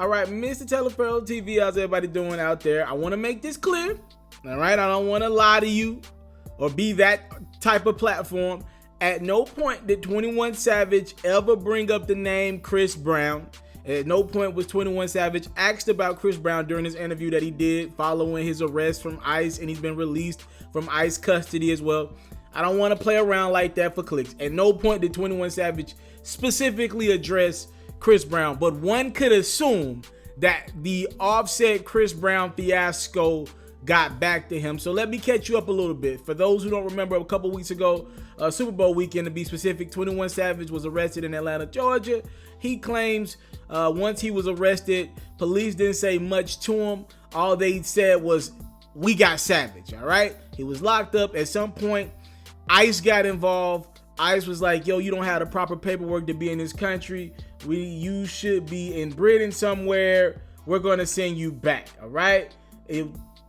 All right, Mr. TALIAFERRO TV, how's everybody doing out there? I want to make this clear. All right, I don't want to lie to you or be that type of platform. At no point did 21 Savage ever bring up the name Chris Brown. At no point was 21 Savage asked about Chris Brown during his interview that he did following his arrest from ICE, and he's been released from ICE custody as well. I don't want to play around like that for clicks. At no point did 21 Savage specifically address Chris Brown, but one could assume that the Offset Chris Brown fiasco got back to him. So let me catch you up a little bit. For those who don't remember, a couple weeks ago, Super Bowl weekend to be specific, 21 Savage was arrested in Atlanta, Georgia. He claims once he was arrested, police didn't say much to him. All they said was, "We got Savage," all right? He was locked up. At some point, ICE got involved. ICE was like, "Yo, you don't have the proper paperwork to be in this country. You should be in Britain somewhere. We're gonna send you back." All right.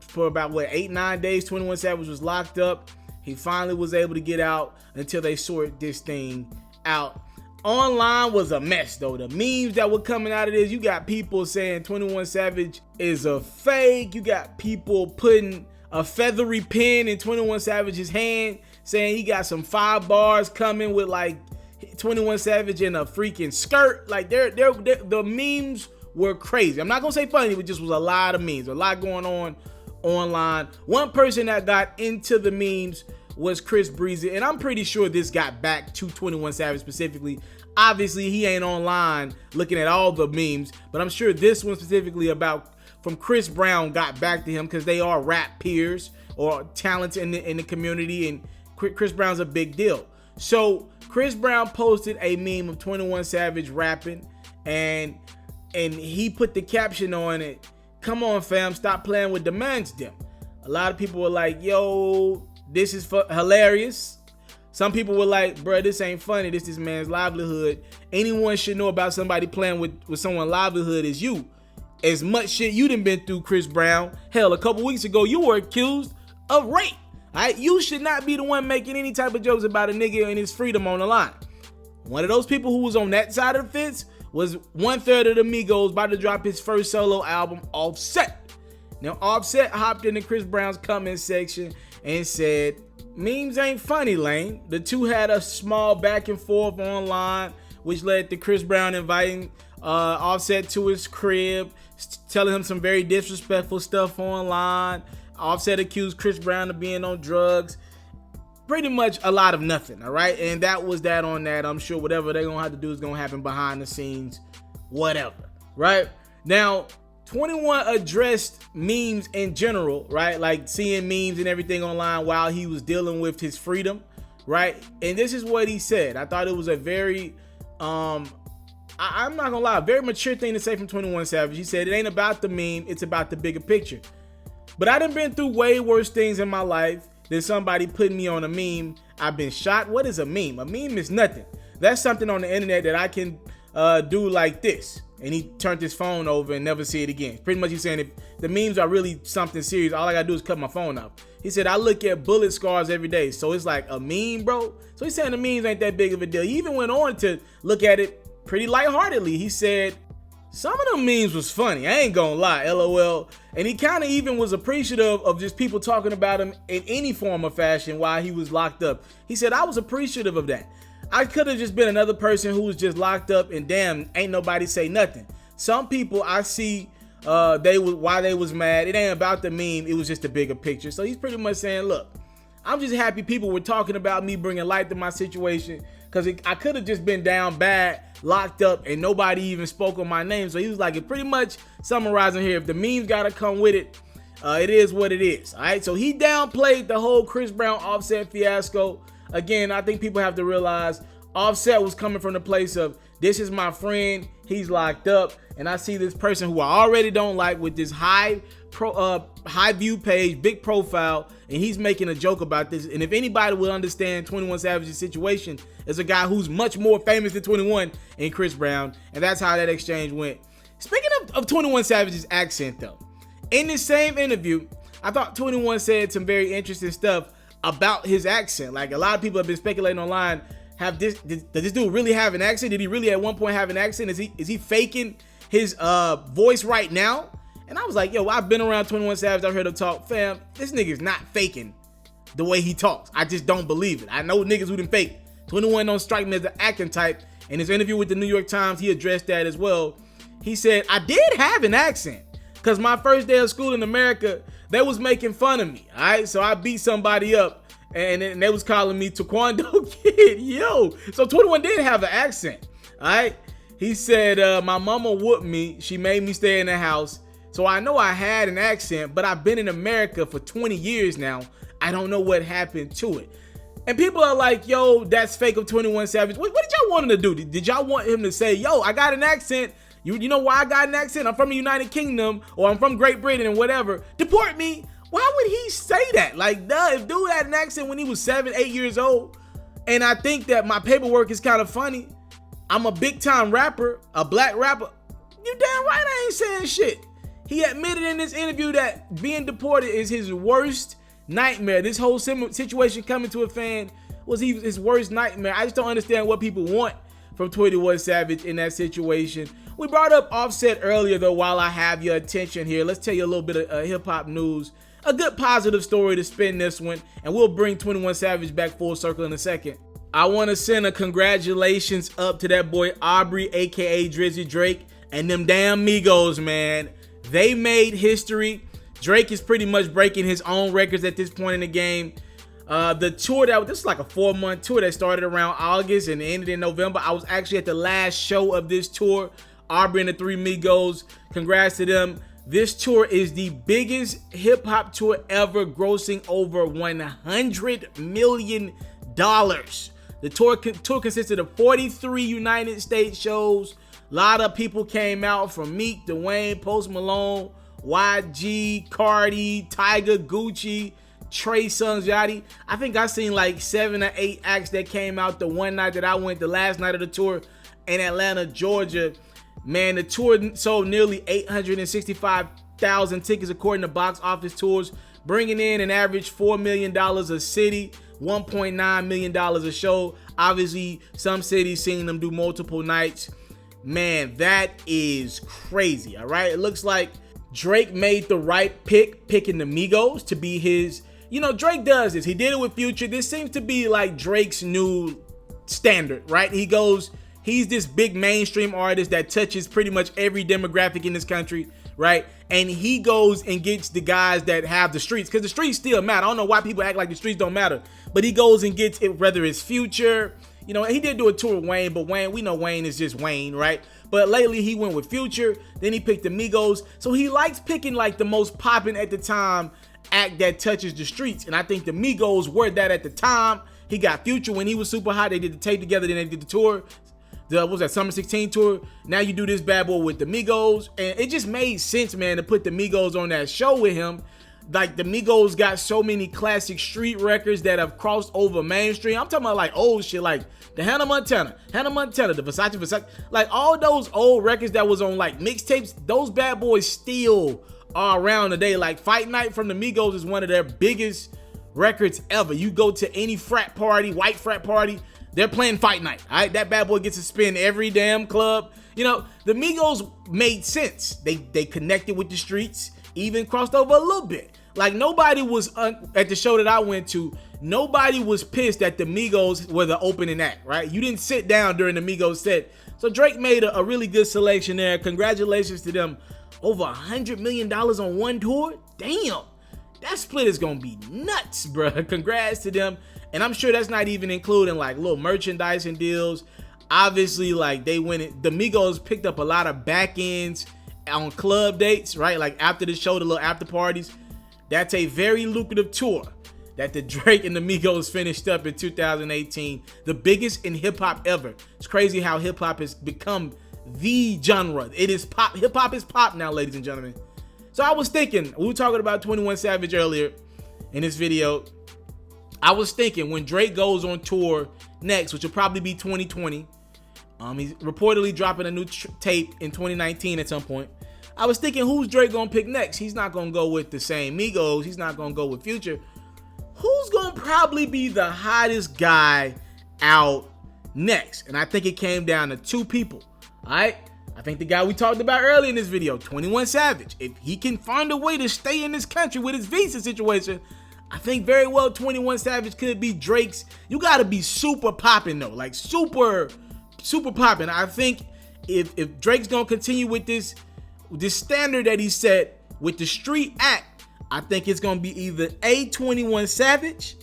For about 8-9 days, 21 Savage was locked up. He finally was able to get out until they sorted this thing out. Online was a mess though. The memes that were coming out of this, you got people saying 21 Savage is a fake. You got people putting a feathery pen in 21 Savage's hand, saying he got some 5 bars coming with like 21 Savage in a freaking skirt. Like the memes were crazy. I'm not gonna say funny, but just was a lot of memes, a lot going on online. One person that got into the memes was Chris Breezy, and I'm pretty sure this got back to 21 Savage specifically. Obviously, he ain't online looking at all the memes, but I'm sure this one specifically from Chris Brown got back to him because they are rap peers or talents in the community, and Chris Brown's a big deal. So Chris Brown posted a meme of 21 Savage rapping, and he put the caption on it, "Come on fam, stop playing with the man's them." A lot of people were like, "Yo, this is hilarious." Some people were like, "Bruh, this ain't funny. This man's livelihood. Anyone should know about somebody playing with someone's livelihood is you. As much shit you done been through, Chris Brown. Hell, a couple weeks ago, you were accused of rape. All right? You should not be the one making any type of jokes about a nigga and his freedom on the line." One of those people who was on that side of the fence was 1/3 of the Migos, about to drop his first solo album, Offset. Now, Offset hopped into Chris Brown's comment section and said, "Memes ain't funny, Lane." The two had a small back and forth online, which led to Chris Brown inviting Offset to his crib, telling him some very disrespectful stuff online. Offset accused Chris Brown of being on drugs. Pretty much a lot of nothing, all right? And that was that on that. I'm sure whatever they're going to have to do is going to happen behind the scenes, whatever, right? Now, 21 addressed memes in general, right? Like seeing memes and everything online while he was dealing with his freedom, right? And this is what he said. I thought it was a very, I'm not going to lie, a very mature thing to say from 21 Savage. He said, "It ain't about the meme, it's about the bigger picture. But I done been through way worse things in my life than somebody putting me on a meme. I've been shot." What is a meme? A meme is nothing. That's something on the internet that I can do like this. And he turned his phone over and never see it again. Pretty much he's saying if the memes are really something serious, all I gotta do is cut my phone off. He said, "I look at bullet scars every day, so it's like a meme, bro." So he's saying the memes ain't that big of a deal. He even went on to look at it pretty lightheartedly. He said, "Some of them memes was funny, I ain't gonna lie, LOL." And he kind of even was appreciative of just people talking about him in any form or fashion while he was locked up. He said, "I was appreciative of that. I could have just been another person who was just locked up and damn, ain't nobody say nothing." Some people I see, why they was mad. It ain't about the meme, it was just a bigger picture. So he's pretty much saying, look, I'm just happy people were talking about me, bringing light to my situation, because I could have just been down bad, locked up, and nobody even spoke on my name. So he was like, it pretty much summarizing here, if the memes gotta come with it, it is what it is. All right, so he downplayed the whole Chris Brown Offset fiasco. Again, I think people have to realize Offset was coming from the place of, this is my friend, he's locked up, and I see this person who I already don't like with this high view page, big profile, and he's making a joke about this. And if anybody will understand 21 Savage's situation, is a guy who's much more famous than 21 and Chris Brown, and that's how that exchange went. Speaking of 21 Savage's accent though, in this same interview, I thought 21 said some very interesting stuff about his accent. Like, a lot of people have been speculating online, does this dude really have an accent? Did he really at one point have an accent? Is he faking his voice right now. And I was like, yo, I've been around 21 Savage. I've heard him talk. Fam, this nigga's not faking the way he talks. I just don't believe it. I know niggas who done fake. 21 don't strike me as the acting type. In his interview with the New York Times, he addressed that as well. He said, I did have an accent. Because my first day of school in America, they was making fun of me. All right, so I beat somebody up. And they was calling me Taekwondo Kid. Yo, so 21 did have an accent. All right. He said, my mama whooped me. She made me stay in the house. So I know I had an accent, but I've been in America for 20 years now. I don't know what happened to it. And people are like, yo, that's fake of 21 Savage. What did y'all want him to do? Did y'all want him to say, yo, I got an accent. You know why I got an accent? I'm from the United Kingdom, or I'm from Great Britain and whatever. Deport me. Why would he say that? Like, duh, if dude had an accent when he was 7, 8 years old, and I think that my paperwork is kind of funny. I'm a big time rapper, a black rapper. You damn right I ain't saying shit. He admitted in this interview that being deported is his worst nightmare. This whole situation coming to a fan was his worst nightmare. I just don't understand what people want from 21 Savage in that situation. We brought up Offset earlier, though, while I have your attention here. Let's tell you a little bit of hip-hop news. A good positive story to spin this one, and we'll bring 21 Savage back full circle in a second. I want to send a congratulations up to that boy Aubrey, aka Drizzy Drake, and them damn Migos, man. They made history. Drake is pretty much breaking his own records at this point in the game. The tour, this is like a 4-month tour that started around August and ended in November. I was actually at the last show of this tour. Aubrey and the Three Migos, congrats to them. This tour is the biggest hip hop tour ever, grossing over $100 million. The tour consisted of 43 United States shows. A lot of people came out, from Meek, Dwayne, Post Malone, YG, Cardi, Tyga, Gucci, Trey Songz, Yachty. I think I seen like 7 or 8 acts that came out the one night that I went, the last night of the tour in Atlanta, Georgia. Man, the tour sold nearly 865,000 tickets according to Box Office Tours, bringing in an average $4 million a city, $1.9 million a show. Obviously, some cities seeing them do multiple nights. Man, that is crazy, all right? It looks like Drake made the right pick, picking the Migos to be his... You know, Drake does this. He did it with Future. This seems to be like Drake's new standard, right? He's this big mainstream artist that touches pretty much every demographic in this country, right? And he goes and gets the guys that have the streets, because the streets still matter. I don't know why people act like the streets don't matter, but he goes and gets it, whether it's Future. You know, he did do a tour with Wayne, but we know Wayne is just Wayne, right? But lately he went with Future, then he picked the Migos. So he likes picking like the most popping at the time act that touches the streets. And I think the Migos were that at the time. He got Future when he was super hot. They did the tape together, then they did the tour. What was that, Summer 16 tour? Now you do this bad boy with the Migos. And it just made sense, man, to put the Migos on that show with him. Like, the Migos got so many classic street records that have crossed over mainstream. I'm talking about like old shit, like the Hannah Montana, the Versace, like all those old records that was on like mixtapes. Those bad boys still are around today. Like Fight Night from the Migos is one of their biggest records ever. You go to any frat party, white frat party, they're playing Fight Night. All right, that bad boy gets to spin every damn club. You know, the Migos made sense. They connected with the streets, even crossed over a little bit. Like, nobody was at the show that I went to, nobody was pissed that the Migos were the opening act, right? You didn't sit down during the Migos set. So Drake made a really good selection there. Congratulations to them. Over $100 million on one tour? Damn. That split is going to be nuts, bro. Congrats to them. And I'm sure that's not even including like little merchandising deals. Obviously, like, the Migos picked up a lot of back ends on club dates, right? Like after the show, the little after parties. That's a very lucrative tour that the Drake and the Migos finished up in 2018. The biggest in hip hop ever. It's crazy how hip hop has become the genre. It is pop. Hip hop is pop now, ladies and gentlemen. So I was thinking, we were talking about 21 Savage earlier in this video. I was thinking, when Drake goes on tour next, which will probably be 2020, he's reportedly dropping a new tape in 2019 at some point. I was thinking, who's Drake gonna pick next? He's not gonna go with the same Migos. He's not gonna go with Future. Who's gonna probably be the hottest guy out next? And I think it came down to two people. All right, I think the guy we talked about earlier in this video, 21 Savage, if he can find a way to stay in this country with his visa situation, I think very well 21 Savage could be Drake's. You gotta be super popping though, like super popping. I think if Drake's gonna continue with this standard that he set with the street act, I think it's gonna be either A, 21 Savage,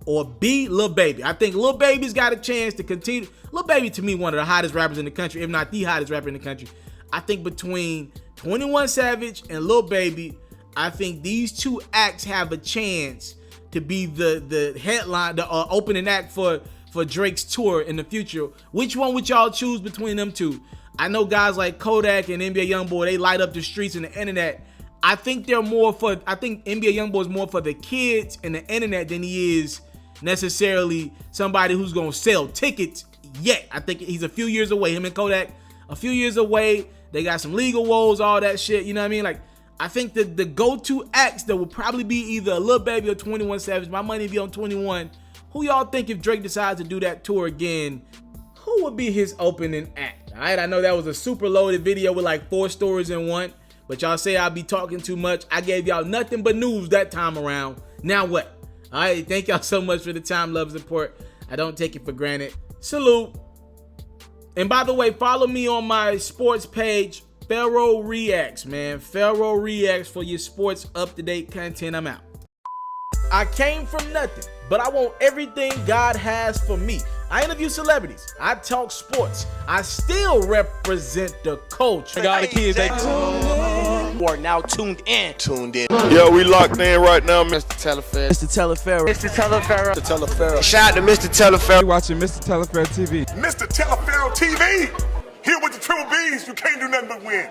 or B, Lil Baby. I think Lil Baby's got a chance to continue. Lil Baby, to me, one of the hottest rappers in the country, if not the hottest rapper in the country. I think between 21 Savage and Lil Baby, I think these two acts have a chance to be the headline, the opening act for Drake's tour in the future. Which one would y'all choose between them two? I know guys like Kodak and NBA Youngboy, they light up the streets and the internet. I think NBA Youngboy is more for the kids and the internet than he is necessarily somebody who's gonna sell tickets yet. I think he's a few years away. Him and Kodak, a few years away. They got some legal woes, all that shit. You know what I mean? Like, I think that the go-to acts that would probably be either a Lil Baby or 21 Savage. My money be on 21. Who y'all think, if Drake decides to do that tour again, who would be his opening act? All right, I know that was a super loaded video with like 4 stories in one, but y'all say I'll be talking too much. I gave y'all nothing but news that time around. Now what? All right, thank y'all so much for the time, love, support. I don't take it for granted. Salute. And by the way, follow me on my sports page, Ferro Reacts, man. Ferro Reacts for your sports up-to-date content. I'm out. I came from nothing, but I want everything God has for me. I interview celebrities. I talk sports. I still represent the culture. I got the kids, they are now tuned in. Yeah, we locked in right now, Mr. TALIAFERRO. Mr. Taliaferro. Shout out to Mr. Taliaferro. You're watching Mr. Taliaferro TV. Mr. Taliaferro TV. Here with the triple B's, you can't do nothing but win.